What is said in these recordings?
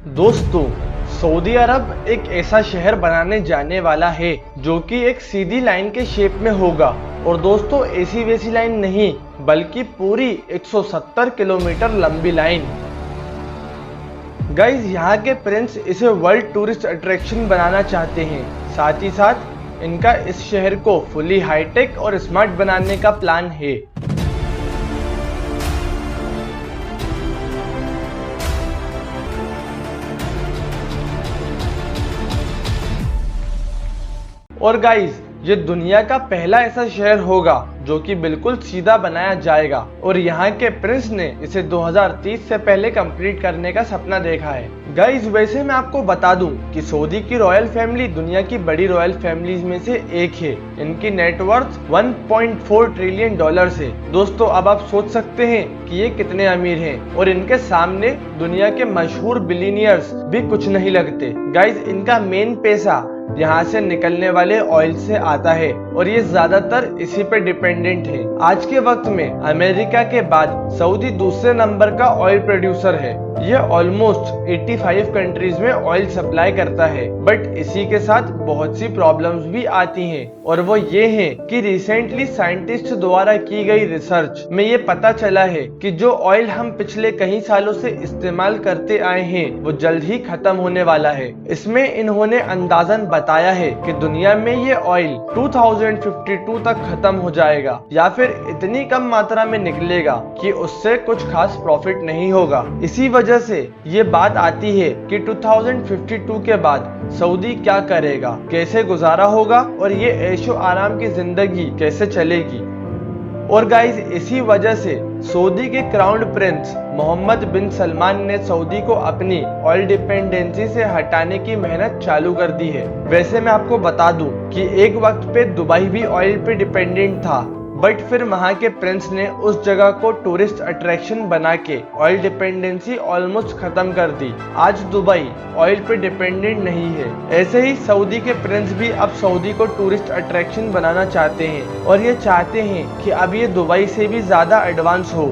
दोस्तों, सऊदी अरब एक ऐसा शहर बनाने जाने वाला है जो कि एक सीधी लाइन के शेप में होगा। और दोस्तों, ऐसी वैसी लाइन नहीं बल्कि पूरी 170 किलोमीटर लंबी लाइन। गाइज, यहाँ के प्रिंस इसे वर्ल्ड टूरिस्ट अट्रैक्शन बनाना चाहते हैं। साथ ही साथ इनका इस शहर को फुली हाईटेक और स्मार्ट बनाने का प्लान है। और गाइज, ये दुनिया का पहला ऐसा शहर होगा जो कि बिल्कुल सीधा बनाया जाएगा। और यहाँ के प्रिंस ने इसे 2030 से पहले कंप्लीट करने का सपना देखा है। गाइज, वैसे मैं आपको बता दूं कि सऊदी की रॉयल फैमिली दुनिया की बड़ी रॉयल फैमिलीज में से एक है। इनकी नेटवर्थ 1.4 ट्रिलियन डॉलर्स है। दोस्तों, अब आप सोच सकते हैं कि ये कितने अमीर हैं और इनके सामने दुनिया के मशहूर बिलियनियर्स भी कुछ नहीं लगते। गाइज, इनका मेन पैसा यहाँ से निकलने वाले ऑयल से आता है और ये ज्यादातर इसी पे डिपेंडेंट है। आज के वक्त में अमेरिका के बाद सऊदी दूसरे नंबर का ऑयल प्रोड्यूसर है। ये ऑलमोस्ट 85 कंट्रीज में ऑयल सप्लाई करता है। बट इसी के साथ बहुत सी प्रॉब्लम्स भी आती हैं और वो ये है कि रिसेंटली साइंटिस्ट द्वारा की गई रिसर्च में ये पता चला है कि जो ऑयल हम पिछले कई सालों से इस्तेमाल करते आए हैं वो जल्द ही खत्म होने वाला है। इसमें इन्होंने अंदाजन बताया है कि दुनिया में ये ऑयल 2052 तक खत्म हो जाएगा या फिर इतनी कम मात्रा में निकलेगा कि उससे कुछ खास प्रॉफिट नहीं होगा। इसी वजह से ये बात आती है कि 2052 के बाद सऊदी क्या करेगा, कैसे गुजारा होगा और ये ऐशो आराम की जिंदगी कैसे चलेगी। और गाइज, इसी वजह से सऊदी के क्राउन प्रिंस मोहम्मद बिन सलमान ने सऊदी को अपनी ऑयल डिपेंडेंसी से हटाने की मेहनत चालू कर दी है। वैसे मैं आपको बता दूं कि एक वक्त पे दुबई भी ऑयल पे डिपेंडेंट था, बट फिर वहाँ के प्रिंस ने उस जगह को टूरिस्ट अट्रैक्शन बना के ऑयल डिपेंडेंसी ऑलमोस्ट खत्म कर दी। आज दुबई ऑयल पे डिपेंडेंट नहीं है। ऐसे ही सऊदी के प्रिंस भी अब सऊदी को टूरिस्ट अट्रैक्शन बनाना चाहते हैं और ये चाहते हैं कि अब ये दुबई से भी ज्यादा एडवांस हो।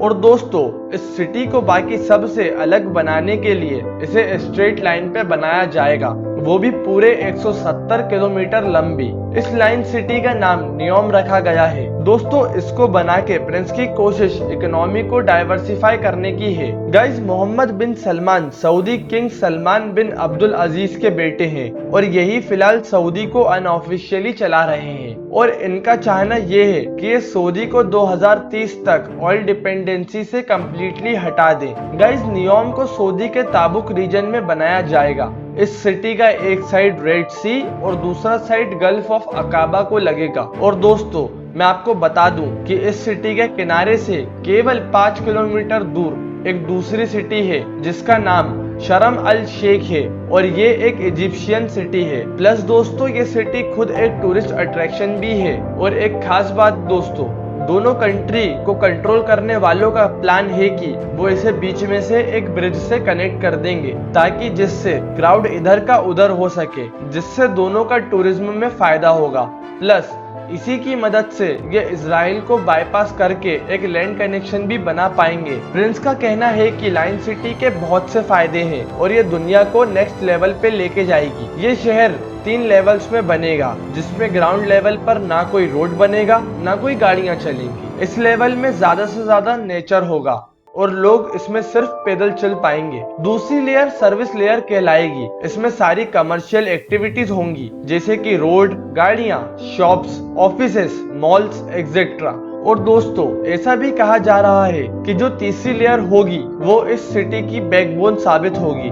और दोस्तों, इस सिटी को बाकी सब से अलग बनाने के लिए इसे स्ट्रेट लाइन पे बनाया जाएगा, वो भी पूरे 170 किलोमीटर लंबी। इस लाइन सिटी का नाम नियोम रखा गया है। दोस्तों, इसको बना के प्रिंस की कोशिश इकोनॉमी को डाइवर्सिफाई करने की है। गाइज, मोहम्मद बिन सलमान सऊदी किंग सलमान बिन अब्दुल अजीज के बेटे हैं और यही फिलहाल सऊदी को अनऑफिशियली चला रहे हैं। और इनका चाहना ये है कि ये सऊदी को 2030 तक ऑयल डिपेंडेंसी से कम्प्लीटली हटा दे। गाइज, नियोम को सऊदी के ताबुक रीजन में बनाया जाएगा। इस सिटी का एक साइड रेड सी और दूसरा साइड गल्फ ऑफ अकाबा को लगेगा। और दोस्तों, मैं आपको बता दूं कि इस सिटी के किनारे से केवल 5 किलोमीटर दूर एक दूसरी सिटी है जिसका नाम शर्म अल शेख है और ये एक इजिप्शियन सिटी है। प्लस दोस्तों, ये सिटी खुद एक टूरिस्ट अट्रैक्शन भी है। और एक खास बात दोस्तों, दोनों कंट्री को कंट्रोल करने वालों का प्लान है कि वो इसे बीच में से एक ब्रिज से कनेक्ट कर देंगे ताकि जिससे क्राउड इधर का उधर हो सके, जिससे दोनों का टूरिज्म में फायदा होगा। प्लस इसी की मदद से ये इजराइल को बाईपास करके एक लैंड कनेक्शन भी बना पाएंगे। प्रिंस का कहना है कि लाइन सिटी के बहुत से फायदे हैं और ये दुनिया को नेक्स्ट लेवल पे लेके जाएगी। ये शहर 3 लेवल्स में बनेगा, जिसमें ग्राउंड लेवल पर ना कोई रोड बनेगा ना कोई गाड़ियां चलेंगी। इस लेवल में ज्यादा से ज्यादा नेचर होगा और लोग इसमें सिर्फ पैदल चल पाएंगे। दूसरी लेयर सर्विस लेयर कहलाएगी। इसमें सारी कमर्शियल एक्टिविटीज होंगी जैसे कि रोड, गाड़ियां, शॉप्स, ऑफिसेस, मॉल्स एक्सेट्रा। और दोस्तों, ऐसा भी कहा जा रहा है कि जो तीसरी लेयर होगी वो इस सिटी की बैकबोन साबित होगी,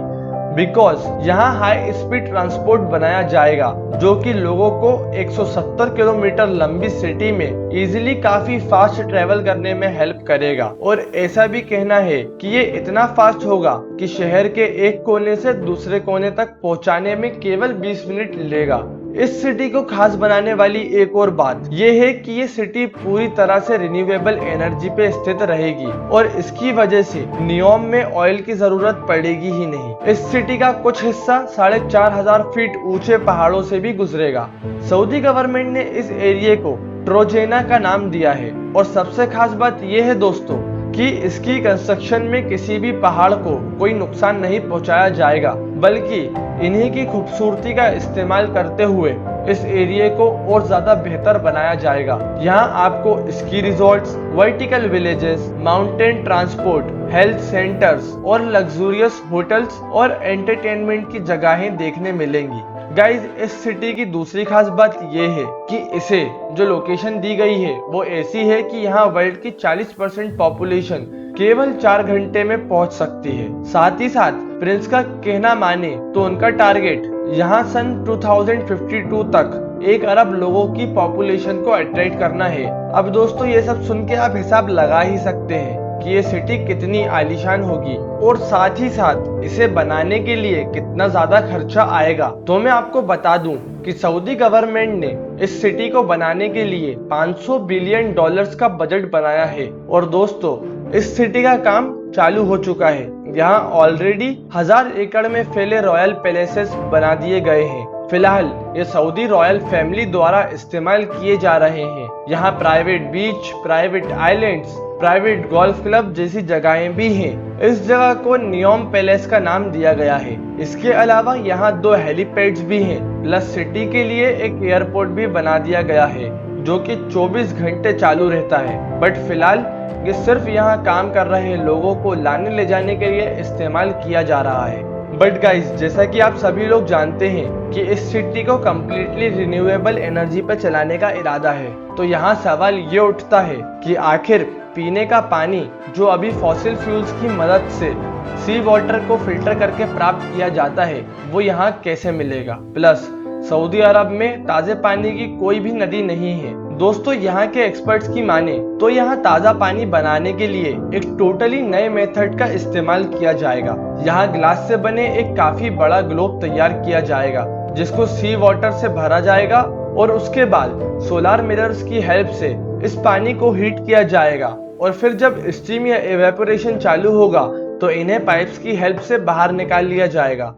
बिकॉज यहाँ हाई स्पीड ट्रांसपोर्ट बनाया जाएगा जो कि लोगों को 170 किलोमीटर लंबी सिटी में इजीली काफी फास्ट ट्रेवल करने में हेल्प करेगा। और ऐसा भी कहना है कि ये इतना फास्ट होगा कि शहर के एक कोने से दूसरे कोने तक पहुंचाने में केवल 20 मिनट लेगा। इस सिटी को खास बनाने वाली एक और बात यह है कि ये सिटी पूरी तरह से रिन्यूएबल एनर्जी पे स्थित रहेगी और इसकी वजह से नियोम में ऑयल की जरूरत पड़ेगी ही नहीं। इस सिटी का कुछ हिस्सा 4500 फीट ऊंचे पहाड़ों से भी गुजरेगा। सऊदी गवर्नमेंट ने इस एरिया को ट्रोजेना का नाम दिया है और सबसे खास बात यह है दोस्तों कि इसकी कंस्ट्रक्शन में किसी भी पहाड़ को कोई नुकसान नहीं पहुंचाया जाएगा, बल्कि इन्हीं की खूबसूरती का इस्तेमाल करते हुए इस एरिया को और ज्यादा बेहतर बनाया जाएगा। यहाँ आपको ski resorts, vertical villages, mountain transport, health centres और लग्जूरियस होटल्स और एंटरटेनमेंट की जगहें देखने मिलेंगी। गाइज, इस सिटी की दूसरी खास बात यह है कि इसे जो लोकेशन दी गई है वो ऐसी है कि यहाँ वर्ल्ड की 40% पॉपुलेशन केवल 4 घंटे में पहुंच सकती है। साथ ही साथ प्रिंस का कहना माने तो उनका टारगेट यहाँ सन 2052 तक 1 अरब लोगों की पॉपुलेशन को अट्रैक्ट करना है। अब दोस्तों ये सब सुन के आप हिसाब लगा ही सकते हैं कि ये सिटी कितनी आलीशान होगी और साथ ही साथ इसे बनाने के लिए कितना ज्यादा खर्चा आएगा। तो मैं आपको बता दूं कि सऊदी गवर्नमेंट ने इस सिटी को बनाने के लिए $500 बिलियन का बजट बनाया है और दोस्तों इस सिटी का काम चालू हो चुका है। यहाँ ऑलरेडी 1000 एकड़ में फैले रॉयल पैलेसेस बना दिए गए हैं। फिलहाल ये सऊदी रॉयल फैमिली द्वारा इस्तेमाल किए जा रहे हैं। यहाँ private beach, private islands, private golf club जैसी जगहें भी हैं। इस जगह को नियोम पैलेस का नाम दिया गया है। इसके अलावा यहाँ 2 हेलीपैड्स भी हैं, प्लस सिटी के लिए एक एयरपोर्ट भी बना दिया गया है जो कि 24 घंटे चालू रहता है। बट फिलहाल ये सिर्फ यहाँ काम कर रहे लोगों को लाने ले जाने के लिए इस्तेमाल किया जा रहा है। बट गाइज, जैसा कि आप सभी लोग जानते हैं कि इस सिटी को कम्प्लीटली रिन्यूएबल एनर्जी पर चलाने का इरादा है, तो यहाँ सवाल ये उठता है कि आखिर पीने का पानी जो अभी फॉसिल फ्यूल्स की मदद से सी वाटर को फिल्टर करके प्राप्त किया जाता है वो यहाँ कैसे मिलेगा। प्लस सऊदी अरब में ताजे पानी की कोई भी नदी नहीं है। दोस्तों यहाँ के एक्सपर्ट्स की माने तो यहाँ ताजा पानी बनाने के लिए एक टोटली नए मेथड का इस्तेमाल किया जाएगा। यहाँ ग्लास से बने एक काफी बड़ा ग्लोब तैयार किया जाएगा जिसको सी वाटर से भरा जाएगा और उसके बाद सोलार मिरर्स की हेल्प से इस पानी को हीट किया जाएगा और फिर जब स्टीम या एवेपोरेशन चालू होगा तो इन्हें पाइप्स की हेल्प से बाहर निकाल लिया जाएगा।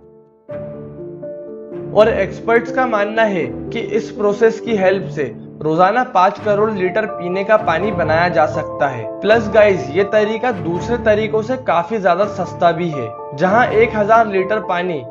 और एक्सपर्ट्स का मानना है कि इस प्रोसेस की हेल्प से रोजाना 5 करोड़ लीटर पीने का पानी बनाया जा सकता है। प्लस गाइज, ये तरीका दूसरे तरीकों से काफी ज्यादा सस्ता भी है, जहां 1000 लीटर पानी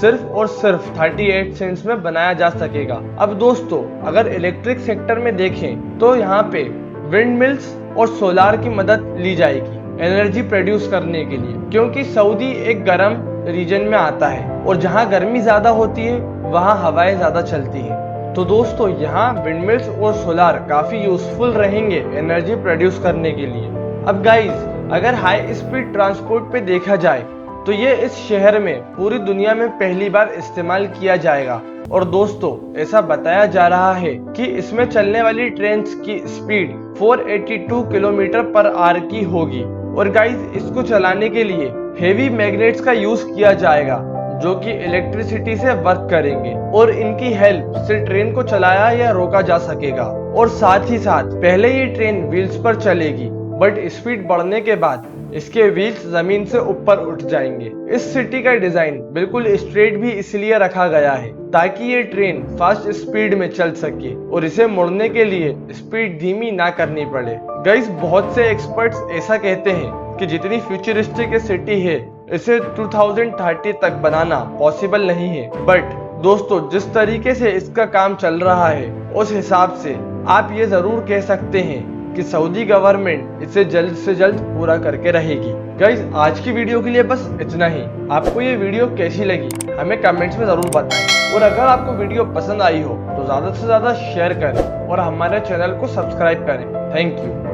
सिर्फ और सिर्फ 38 सेंट्स में बनाया जा सकेगा। अब दोस्तों अगर इलेक्ट्रिक सेक्टर में देखें तो यहाँ पे विंड मिल्स और सोलार की मदद ली जाएगी एनर्जी प्रोड्यूस करने के लिए, क्योंकि सऊदी एक गर्म रीजन में आता है और जहाँ गर्मी ज्यादा होती है वहाँ हवाएं ज्यादा चलती है। तो दोस्तों यहाँ विंडमिल्स और सोलार काफी यूजफुल रहेंगे एनर्जी प्रोड्यूस करने के लिए। अब गाइज, अगर हाई स्पीड ट्रांसपोर्ट पे देखा जाए तो ये इस शहर में पूरी दुनिया में पहली बार इस्तेमाल किया जाएगा। और दोस्तों ऐसा बताया जा रहा है कि इसमें चलने वाली ट्रेन की स्पीड 482 किलोमीटर पर आवर की होगी। और गाइज, इसको चलाने के लिए हेवी मैग्नेट्स का यूज किया जाएगा जो कि इलेक्ट्रिसिटी से वर्क करेंगे और इनकी हेल्प से ट्रेन को चलाया या रोका जा सकेगा। और साथ ही साथ पहले ये ट्रेन व्हील्स पर चलेगी, बट स्पीड बढ़ने के बाद इसके व्हील्स जमीन से ऊपर उठ जाएंगे। इस सिटी का डिजाइन बिल्कुल स्ट्रेट भी इसलिए रखा गया है ताकि ये ट्रेन फास्ट स्पीड में चल सके और इसे मुड़ने के लिए स्पीड धीमी ना करनी पड़े। गाइस, बहुत से एक्सपर्ट्स ऐसा कहते हैं कि जितनी फ्यूचरिस्टिक ये सिटी है इसे 2030 तक बनाना पॉसिबल नहीं है। बट दोस्तों जिस तरीके से इसका काम चल रहा है उस हिसाब से आप ये जरूर कह सकते हैं कि सऊदी गवर्नमेंट इसे जल्द से जल्द पूरा करके रहेगी। गाइस, आज की वीडियो के लिए बस इतना ही। आपको ये वीडियो कैसी लगी हमें कमेंट्स में जरूर बताएं और अगर आपको वीडियो पसंद आई हो तो ज्यादा से ज्यादा शेयर करें और हमारे चैनल को सब्सक्राइब करें। Thank you.